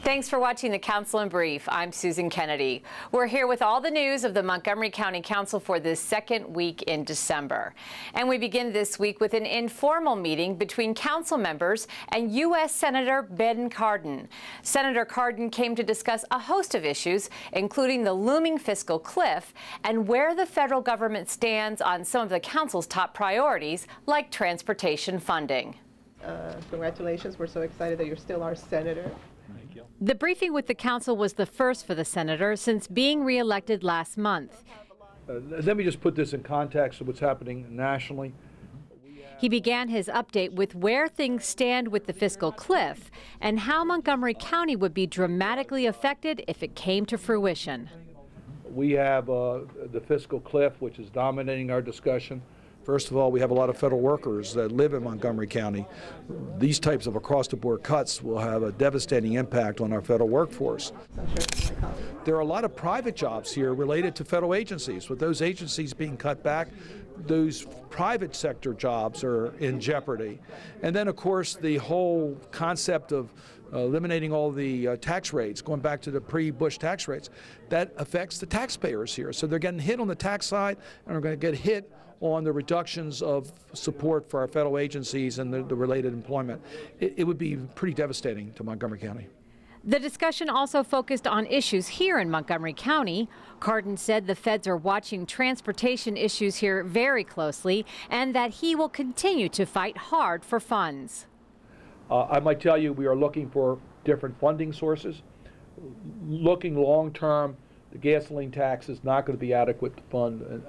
Thanks for watching the Council in Brief. I'm Susan Kennedy. We're here with all the news of the Montgomery County Council for this second week in December. And we begin this week with an informal meeting between council members and U.S. Senator Ben Cardin. Senator Cardin came to discuss a host of issues, including the looming fiscal cliff and where the federal government stands on some of the council's top priorities, like transportation funding. Congratulations. We're so excited that you're still our senator. Thank you. The briefing with the council was the first for the senator since being reelected last month. Let me just put this in context of what's happening nationally. He began his update with where things stand with the fiscal cliff and how Montgomery County would be dramatically affected if it came to fruition. We have the fiscal cliff, which is dominating our discussion. First of all, we have a lot of federal workers that live in Montgomery County. These types of across-the-board cuts will have a devastating impact on our federal workforce. There are a lot of private jobs here related to federal agencies. With those agencies being cut back, those private sector jobs are in jeopardy. And then, of course, the whole concept of eliminating all the tax rates, going back to the pre-Bush tax rates, that affects the taxpayers here. So they're getting hit on the tax side and are going to get hit on the reductions of support for our federal agencies and the related employment. It would be pretty devastating to Montgomery County. The discussion also focused on issues here in Montgomery County. Cardin said the feds are watching transportation issues here very closely and that he will continue to fight hard for funds. I might tell you we are looking for different funding sources. Looking long-term, the gasoline tax is not going to be adequate to fund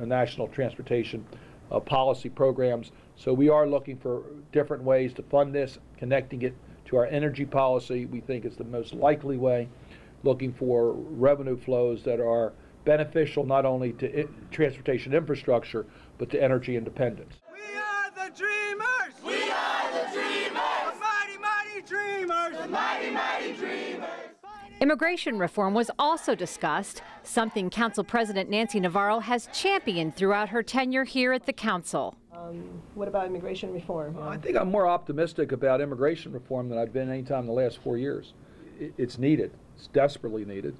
national transportation policy programs. So we are looking for different ways to fund this, connecting it to our energy policy. We think it's the most likely way, looking for revenue flows that are beneficial not only to transportation infrastructure, but to energy independence. We are the dreamers! We are the dreamers! The mighty, mighty dreamers! The mighty, mighty dreamers! Immigration reform was also discussed, something Council President Nancy Navarro has championed throughout her tenure here at the Council. What about immigration reform? I think I'm more optimistic about immigration reform than I've been any time in the last 4 years. It's needed. It's desperately needed.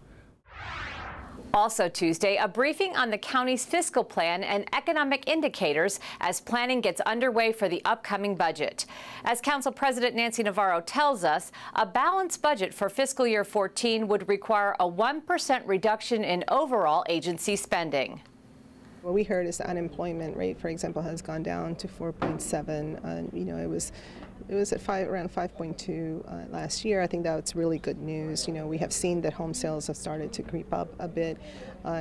Also Tuesday, a briefing on the county's fiscal plan and economic indicators as planning gets underway for the upcoming budget. As Council President Nancy Navarro tells us, a balanced budget for fiscal year 14 would require a 1% reduction in overall agency spending. What we heard is the unemployment rate, for example, has gone down to 4.7. You know, it was at around 5.2 last year. I think that's really good news. You know, we have seen that home sales have started to creep up a bit.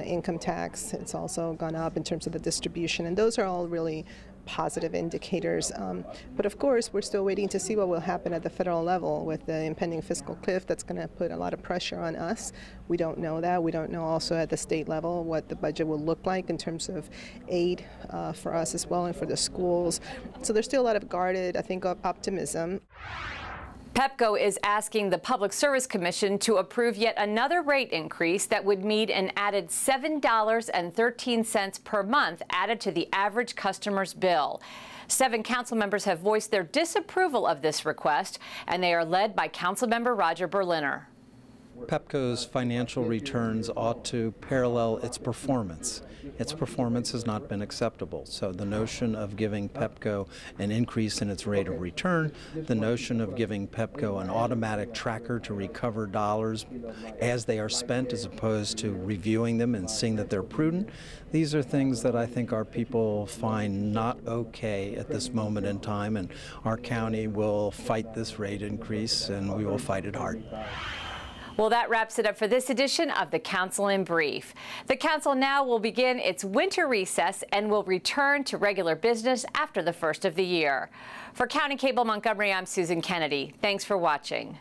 Income tax, it's also gone up in terms of the distribution, and those are all really positive indicators. But of course, we're still waiting to see what will happen at the federal level with the impending fiscal cliff. That's going to put a lot of pressure on us. We don't know that. We don't know also at the state level what the budget will look like in terms of aid for us as well and for the schools. So there's still a lot of guarded, I think, optimism. Pepco is asking the Public Service Commission to approve yet another rate increase that would mean an added $7.13 per month added to the average customer's bill. 7 council members have voiced their disapproval of this request, and they are led by Councilmember Roger Berliner. Pepco's financial returns ought to parallel its performance. Its performance has not been acceptable. So the notion of giving Pepco an increase in its rate of return, the notion of giving Pepco an automatic tracker to recover dollars as they are spent as opposed to reviewing them and seeing that they're prudent, these are things that I think our people find not okay at this moment in time, and our county will fight this rate increase, and we will fight it hard. Well, that wraps it up for this edition of the Council in Brief. The Council now will begin its winter recess and will return to regular business after the first of the year. For County Cable Montgomery, I'm Susan Kennedy. Thanks for watching.